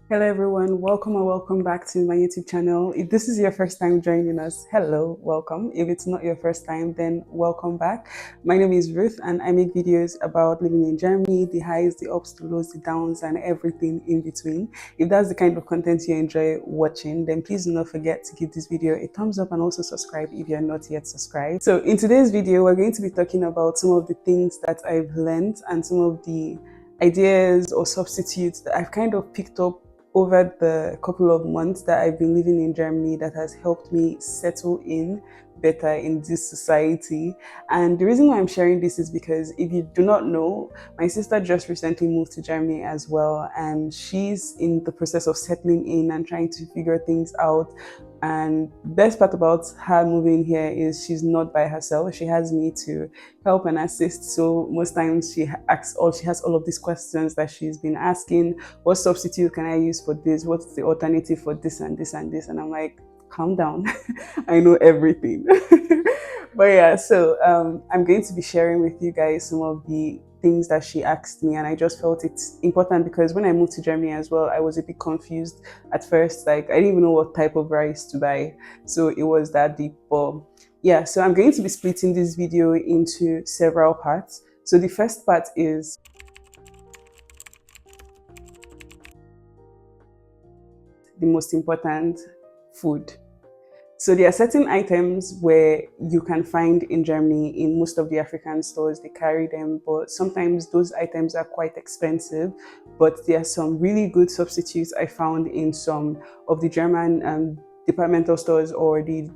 Hello everyone, welcome and welcome back to my YouTube channel. If this is your first time joining us, hello, welcome. If it's not your first time, then welcome back. My name is Ruth and I make videos about living in Germany, the highs, the ups, the lows, the downs, and everything in between. If that's the kind of content you enjoy watching, then please do not forget to give this video a thumbs up and also subscribe if you're not yet subscribed. So in today's video, we're going to be talking about some of the things that I've learned and some of the ideas or substitutes that I've kind of picked up over the couple of months that I've been living in Germany that has helped me settle in better in this society. And the reason why I'm sharing this is because if you do not know, my sister just recently moved to Germany as well, and she's in the process of settling in and trying to figure things out. And best part about her moving here is she's not by herself. She has me to help and assist. So most times she has all of these questions that she's been asking. What substitute can I use for this? What's the alternative for this and this and this? And I'm like, calm down. I know everything. But yeah, so I'm going to be sharing with you guys some of the things that she asked me, and I just felt it's important because when I moved to Germany as well, I was a bit confused at first. Like I didn't even know what type of rice to buy, so it was that deep. But yeah, so I'm going to be splitting this video into several parts. So the first part is the most important: food. So there are certain items where you can find in Germany in most of the African stores, they carry them, but sometimes those items are quite expensive. But there are some really good substitutes I found in some of the German departmental stores or the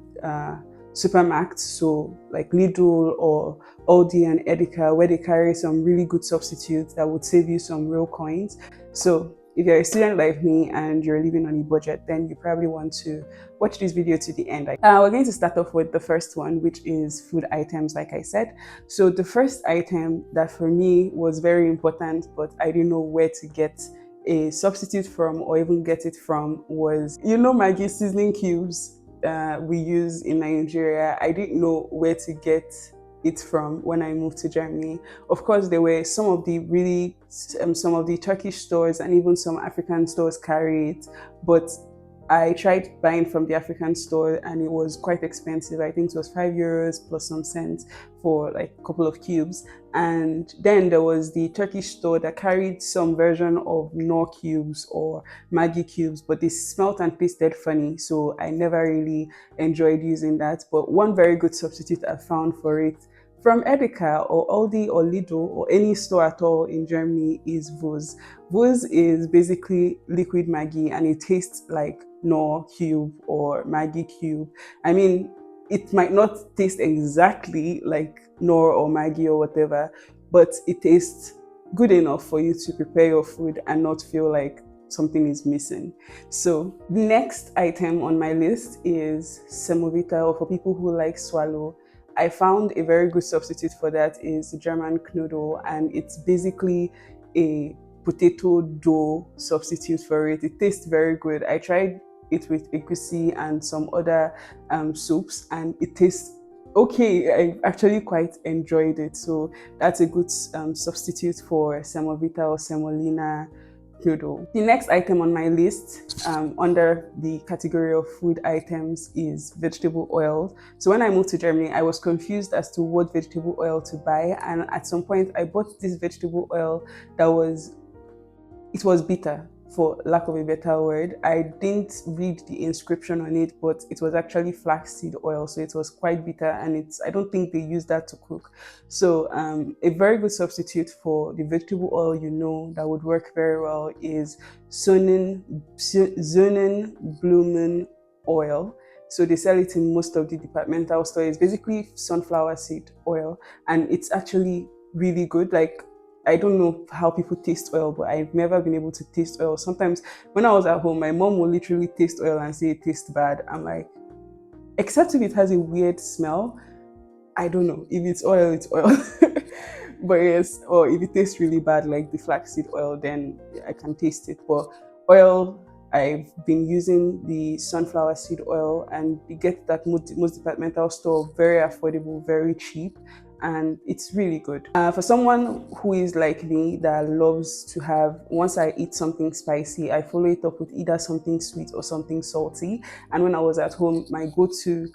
supermarkets, so like Lidl or Aldi and Edeka, where they carry some really good substitutes that would save you some real coins. So if you're a student like me and you're living on a budget, then you probably want to watch this video to the end. We're going to start off with the first one, which is food items, like I said. So the first item that for me was very important, but I didn't know where to get a substitute from or even get it from was, Maggi seasoning cubes we use in Nigeria. I didn't know where to get it from when I moved to Germany. Of course, there were some of the Turkish stores and even some African stores carry it, but I tried buying from the African store and it was quite expensive. I think it was €5 plus some cents for like a couple of cubes. And then there was the Turkish store that carried some version of Knorr cubes or Maggi cubes, but they smelt and tasted funny. So I never really enjoyed using that. But one very good substitute I found for it from Edeka or Aldi or Lidl or any store at all in Germany is Vuz. Vuz is basically liquid Maggi and it tastes like Knorr cube or Maggi cube. I mean, it might not taste exactly like Knorr or Maggi or whatever, but it tastes good enough for you to prepare your food and not feel like something is missing. So the next item on my list is semovita, or for people who like swallow. I found a very good substitute for that is German Knödel, and it's basically a potato dough substitute for it. It tastes very good. I tried it with egusi and some other soups, and it tastes okay. I actually quite enjoyed it. So that's a good substitute for semovita or semolina noodle. The next item on my list under the category of food items is vegetable oil. So when I moved to Germany, I was confused as to what vegetable oil to buy, and at some point I bought this vegetable oil that was bitter, for lack of a better word. I didn't read the inscription on it, but it was actually flaxseed oil, so it was quite bitter, and I don't think they use that to cook. So a very good substitute for the vegetable oil, that would work very well is Sonnenblumen oil. So they sell it in most of the departmental stores. It's basically sunflower seed oil, and it's actually really good. Like, I don't know how people taste oil, but I've never been able to taste oil. Sometimes when I was at home, my mom will literally taste oil and say it tastes bad. I'm like, except if it has a weird smell, I don't know. If it's oil, it's oil. But yes, or if it tastes really bad, like the flaxseed oil, then I can taste it. But oil, I've been using the sunflower seed oil, and you get that most departmental store, very affordable, very cheap. and it's really good. For someone who is like me that loves to have, once I eat something spicy, I follow it up with either something sweet or something salty. And when I was at home, my go-to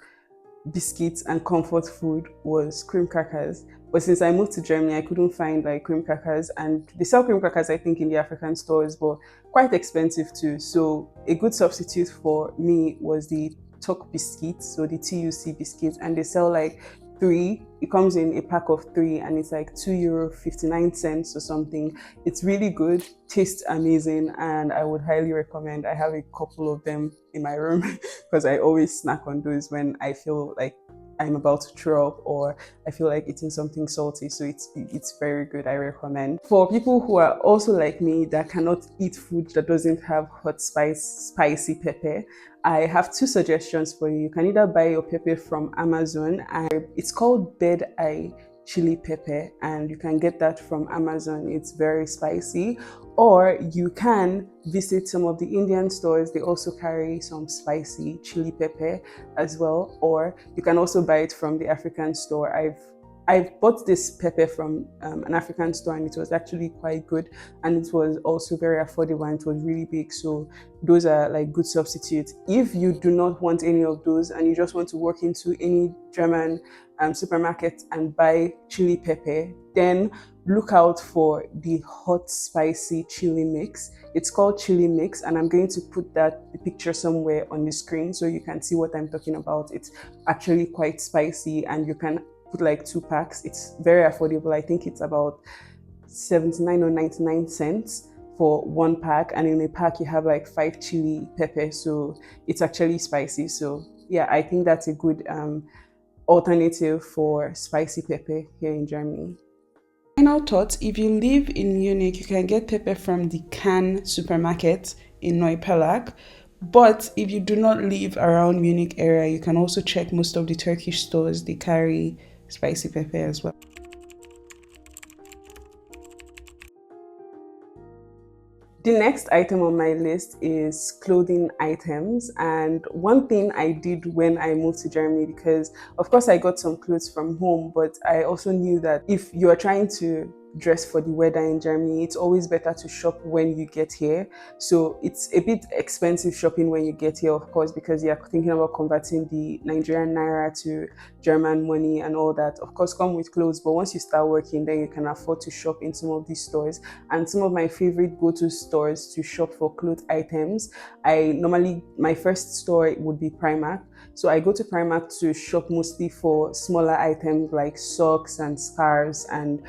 biscuits and comfort food was cream crackers. But since I moved to Germany, I couldn't find like cream crackers, and they sell cream crackers, I think, in the African stores, but quite expensive too. So a good substitute for me was the Tuck biscuits, so the TUC biscuits, and they sell like three. It comes in a pack of three, and it's like €2.59 or something. It's really good, tastes amazing, and I would highly recommend. I have a couple of them in my room because I always snack on those when I feel like I'm about to throw up or I feel like eating something salty. So it's very good. I recommend. For people who are also like me that cannot eat food that doesn't have spicy pepper, I have two suggestions for you. You can either buy your pepper from Amazon, and it's called Bed Eye chili pepper, and you can get that from Amazon. It's very spicy. Or you can visit some of the Indian stores. They also carry some spicy chili pepper as well. Or you can also buy it from the African store. I've bought this pepper from an African store, and it was actually quite good, and it was also very affordable, and it was really big. So those are like good substitutes. If you do not want any of those and you just want to walk into any German supermarket and buy chili pepper, then look out for the hot spicy chili mix. It's called chili mix, and I'm going to put the picture somewhere on the screen so you can see what I'm talking about. It's actually quite spicy, and you can put like 2 packs. It's very affordable. I think it's about 79 or 99 cents for 1 pack, and in a pack you have like 5 chili pepper, so it's actually spicy. So yeah, I think that's a good alternative for spicy pepper here in Germany. Final thoughts: if you live in Munich, you can get pepper from the Can supermarket in Neuperlach. But if you do not live around Munich area, you can also check most of the Turkish stores. They carry spicy pepper as well. The next item on my list is clothing items. And one thing I did when I moved to Germany, because of course I got some clothes from home, but I also knew that if you are trying to dress for the weather in Germany, it's always better to shop when you get here. So it's a bit expensive shopping when you get here, of course, because you're thinking about converting the Nigerian naira to German money and all that. Of course, come with clothes, but once you start working, then you can afford to shop in some of these stores. And some of my favorite go-to stores to shop for clothes items, my first store would be Primark. So I go to Primark to shop mostly for smaller items like socks and scarves and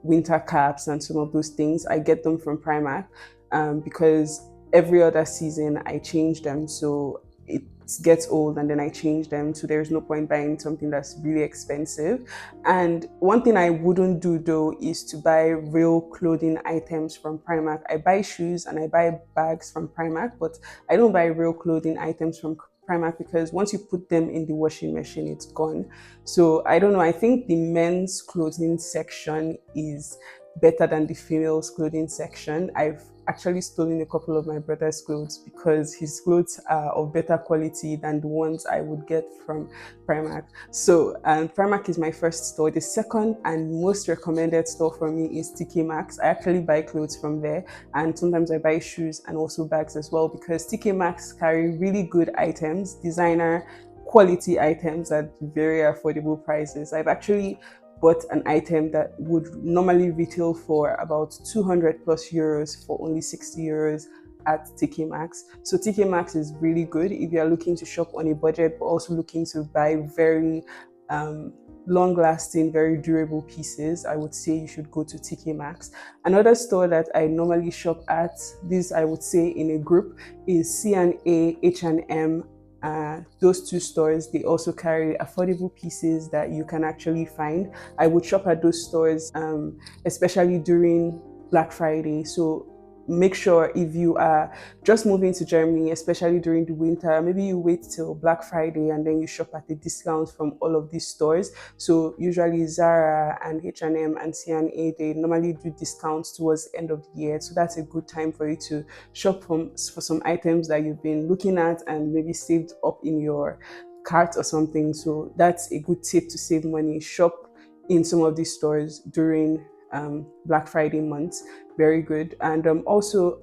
winter caps and some of those things. I get them from Primark because every other season I change them. So it gets old and then I change them. So there's no point buying something that's really expensive. And one thing I wouldn't do though is to buy real clothing items from Primark. I buy shoes and I buy bags from Primark, but I don't buy real clothing items from Primark because once you put them in the washing machine, it's gone. So I don't know. I think the men's clothing section is better than the females clothing section. I've actually stolen a couple of my brother's clothes because his clothes are of better quality than the ones I would get from Primark. So Primark is my first store. The second and most recommended store for me is TK Maxx. I actually buy clothes from there, and sometimes I buy shoes and also bags as well because TK Maxx carry really good items, designer quality items at very affordable prices. I've actually bought an item that would normally retail for about 200 plus euros for only 60 euros at TK Maxx. So TK Maxx is really good if you're looking to shop on a budget but also looking to buy very long-lasting, very durable pieces. I would say you should go to TK Maxx. Another store that I normally shop at, this I would say in a group, is C&A, H&M. Those two stores, they also carry affordable pieces that you can actually find. I would shop at those stores, especially during Black Friday. So make sure if you are just moving to Germany, especially during the winter, maybe you wait till Black Friday and then you shop at the discounts from all of these stores. So usually Zara and H&M and C&A, they normally do discounts towards the end of the year. So that's a good time for you to shop for some items that you've been looking at and maybe saved up in your cart or something. So that's a good tip to save money. Shop in some of these stores during Black Friday months. Very good. And also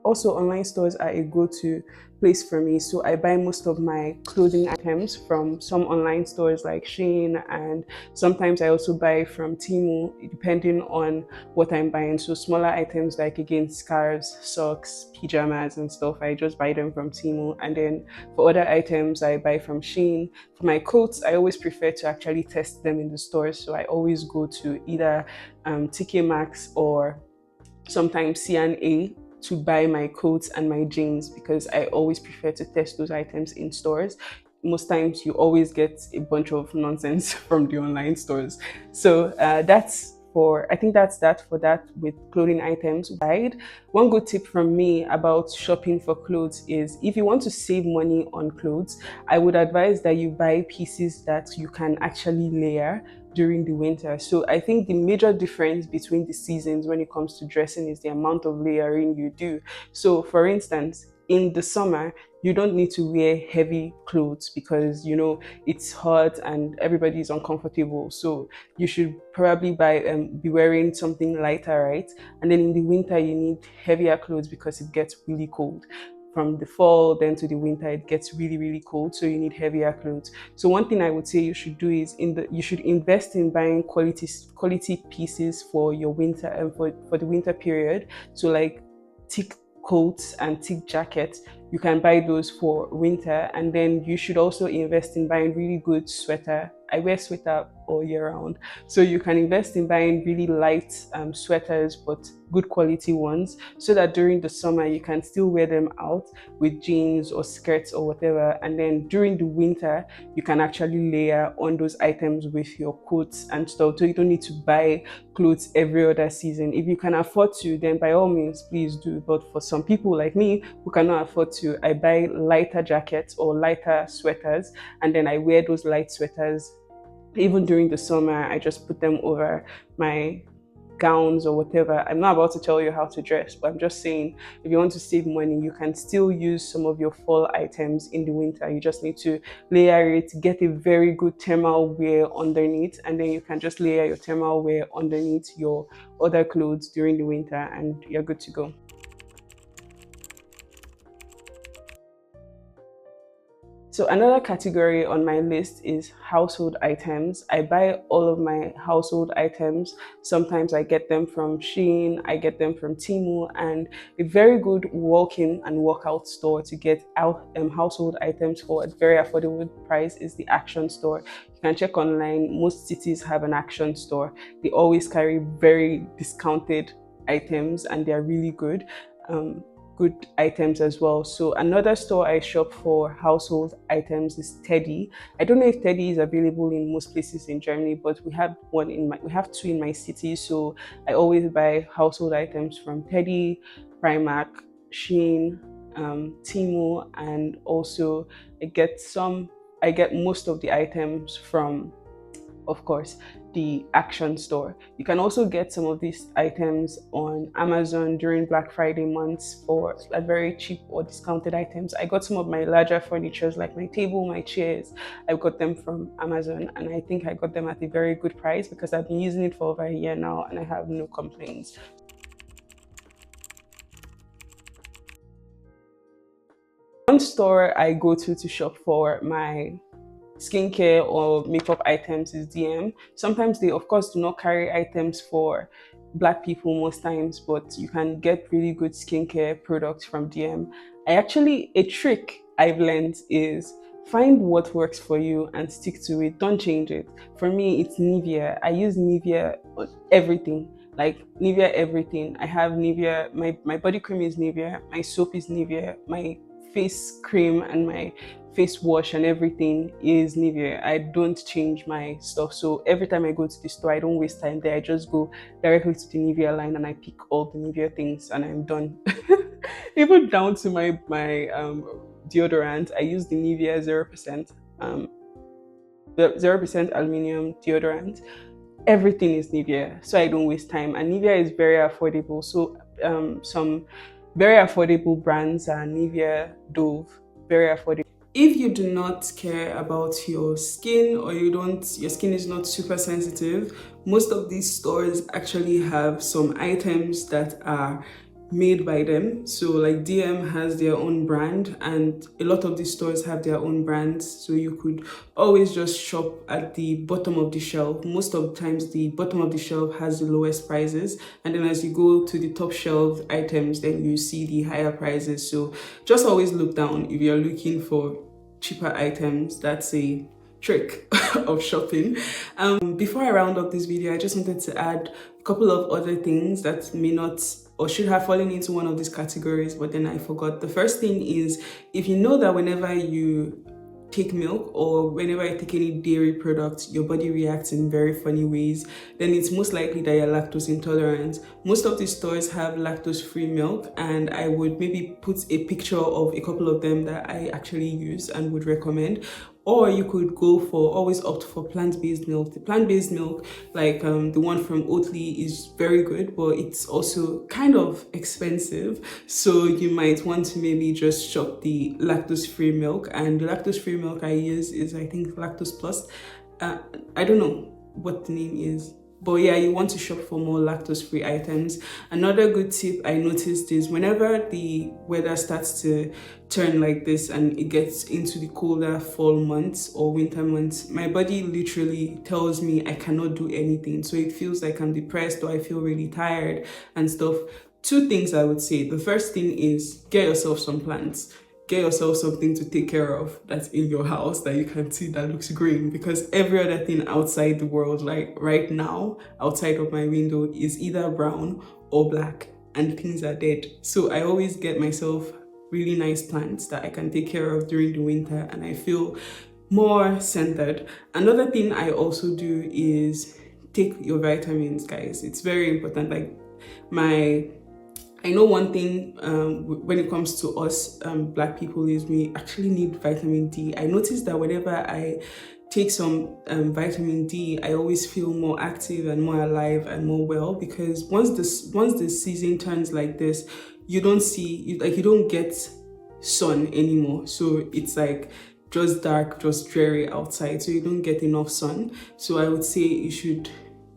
online stores are a go-to place for me. So I buy most of my clothing items from some online stores like Shein, and sometimes I also buy from Temu depending on what I'm buying. So smaller items like, again, scarves, socks, pajamas and stuff, I just buy them from Temu. And then for other items I buy from Shein. For my coats, I always prefer to actually test them in the stores. So I always go to either TK Maxx or sometimes C&A to buy my coats and my jeans, because I always prefer to test those items in stores. Most times you always get a bunch of nonsense from the online stores. So I think that's that for that with clothing items. One good tip from me about shopping for clothes is, if you want to save money on clothes, I would advise that you buy pieces that you can actually layer during the winter. So I think the major difference between the seasons when it comes to dressing is the amount of layering you do. So for instance, in the summer, you don't need to wear heavy clothes because it's hot and everybody is uncomfortable. So you should probably be wearing something lighter, right? And then in the winter, you need heavier clothes because it gets really cold. From the fall then to the winter, it gets really, really cold. So you need heavier clothes. So one thing I would say you should do is you should invest in buying quality pieces for your winter and for the winter period. So like thick coats and thick jackets, you can buy those for winter. And then you should also invest in buying really good sweater. I wear sweater all year round, so you can invest in buying really light sweaters, but good quality ones, so that during the summer you can still wear them out with jeans or skirts or whatever. And then during the winter, you can actually layer on those items with your coats and stuff, so you don't need to buy clothes every other season. If you can afford to, then by all means please do. But for some people like me who cannot afford to, I buy lighter jackets or lighter sweaters, and then I wear those light sweaters even during the summer. I just put them over my gowns or whatever. I'm not about to tell you how to dress, but I'm just saying, if you want to save money, you can still use some of your fall items in the winter. You just need to layer it, get a very good thermal wear underneath, and then you can just layer your thermal wear underneath your other clothes during the winter, and you're good to go. So another category on my list is household items. I buy all of my household items. Sometimes I get them from Shein, I get them from Temu, and a very good walk-in and walk-out store to get out household items for a very affordable price is the Action store. You can check online. Most cities have an Action store. They always carry very discounted items, and they're really good. Good items as well. So another store I shop for household items is Teddy. I don't know if Teddy is available in most places in Germany, but we have two in my city. So I always buy household items from Teddy, Primark, Shein, Temu, and also I get most of the items from, of course, the Action store. You can also get some of these items on Amazon during Black Friday months for very cheap or discounted items. I got some of my larger furnitures like my table, my chairs. I got them from Amazon, and I think I got them at a very good price because I've been using it for over a year now and I have no complaints. One store I go to shop for my skincare or makeup items is DM. Sometimes they, of course, do not carry items for Black people most times, but you can get really good skincare products from DM. A trick I've learned is find what works for you and stick to it. Don't change it. For me, it's Nivea. I use Nivea on everything. Like Nivea everything. I have Nivea, my body cream is Nivea, my soap is Nivea, my face cream and my face wash and everything is Nivea. I don't change my stuff. So every time I go to the store, I don't waste time there. I just go directly to the Nivea line and I pick all the Nivea things and I'm done. Even down to my deodorant, I use the Nivea 0%, the 0% aluminum deodorant. Everything is Nivea, so I don't waste time. And Nivea is very affordable. So some very affordable brands are Nivea, Dove, very affordable. If you do not care about your skin, or your skin is not super sensitive, most of these stores actually have some items that are made by them. So like DM has their own brand, and a lot of these stores have their own brands, so you could always just shop at the bottom of the shelf. Most of the times the bottom of the shelf has the lowest prices, and then as you go to the top shelf items, then you see the higher prices. So just always look down if you're looking for cheaper items. That's a trick of shopping. Before I round up this video, I just wanted to add a couple of other things that may not or should have fallen into one of these categories, but then I forgot. The first thing is, if you know that whenever you take milk or whenever you take any dairy product, your body reacts in very funny ways, then it's most likely that you're lactose intolerant. Most of these stores have lactose-free milk, and I would maybe put a picture of a couple of them that I actually use and would recommend. Or you could always opt for plant-based milk. The plant-based milk, like the one from Oatly, is very good, but it's also kind of expensive. So you might want to maybe just shop the lactose-free milk. And the lactose-free milk I use is, I think, Lactose Plus. I don't know what the name is, but yeah, you want to shop for more lactose-free items. Another good tip I noticed is, whenever the weather starts to turn like this and it gets into the colder fall months or winter months, my body literally tells me I cannot do anything. So it feels like I'm depressed, or I feel really tired and stuff. Two things I would say. The first thing is, get yourself some plants. Get yourself something to take care of that's in your house that you can see that looks green, because every other thing outside the world, like right now outside of my window, is either brown or black, and things are dead. So I always get myself really nice plants that I can take care of during the winter, and I feel more centered. Another thing I also do is take your vitamins, guys. It's very important. Like I know one thing when it comes to us Black people is we actually need vitamin D. I noticed that whenever I take some vitamin D, I always feel more active and more alive and more well, because once the season turns like this, you don't get sun anymore. So it's like just dark, just dreary outside, so you don't get enough sun. So I would say you should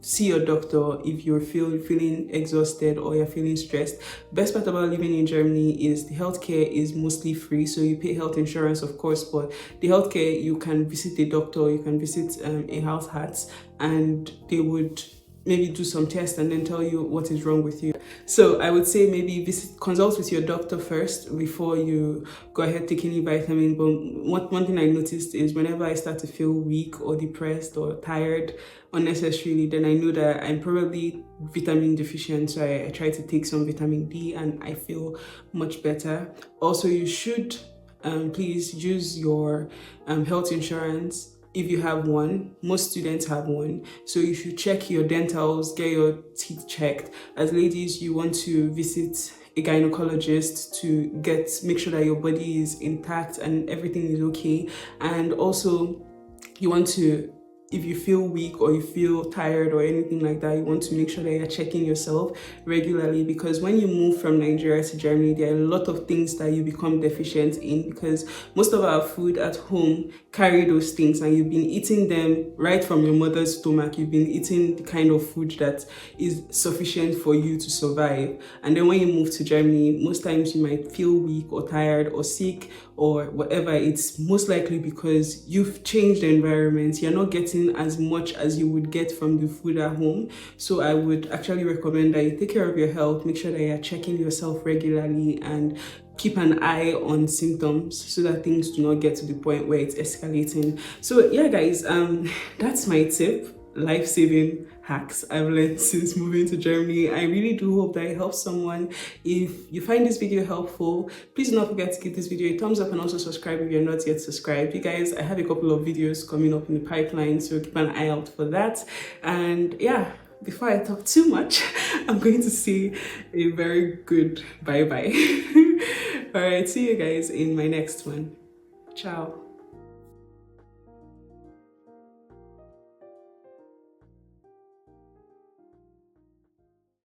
see your doctor if you're feeling exhausted or you're feeling stressed. Best part about living in Germany is the healthcare is mostly free, so you pay health insurance, of course, but the healthcare, you can visit a doctor, you can visit a house hat, and they would maybe do some tests and then tell you what is wrong with you. So I would say maybe consult with your doctor first before you go ahead taking any vitamin. But one thing I noticed is, whenever I start to feel weak or depressed or tired unnecessarily, then I know that I'm probably vitamin deficient. So I try to take some vitamin D and I feel much better. Also, you should please use your health insurance. If you have one, most students have one, so you should check your dentals, get your teeth checked. As ladies, you want to visit a gynecologist to make sure that your body is intact and everything is okay. And also, you want to, if you feel weak or you feel tired or anything like that, you want to make sure that you're checking yourself regularly, because when you move from Nigeria to Germany, there are a lot of things that you become deficient in, because most of our food at home carry those things, and you've been eating them right from your mother's stomach. You've been eating the kind of food that is sufficient for you to survive. And then when you move to Germany, most times you might feel weak or tired or sick or whatever. It's most likely because you've changed the environment. You're not getting as much as you would get from the food at home. So I would actually recommend that you take care of your health, make sure that you're checking yourself regularly, and keep an eye on symptoms so that things do not get to the point where it's escalating. So yeah, guys, that's my tip. Life-saving hacks I've learned since moving to Germany. I really do hope that it helps someone. If you find this video helpful, please do not forget to give this video a thumbs up and also subscribe if you're not yet subscribed. You guys, I have a couple of videos coming up in the pipeline, so keep an eye out for that. And yeah, before I talk too much, I'm going to say a very good bye-bye. All right, see you guys in my next one. Ciao.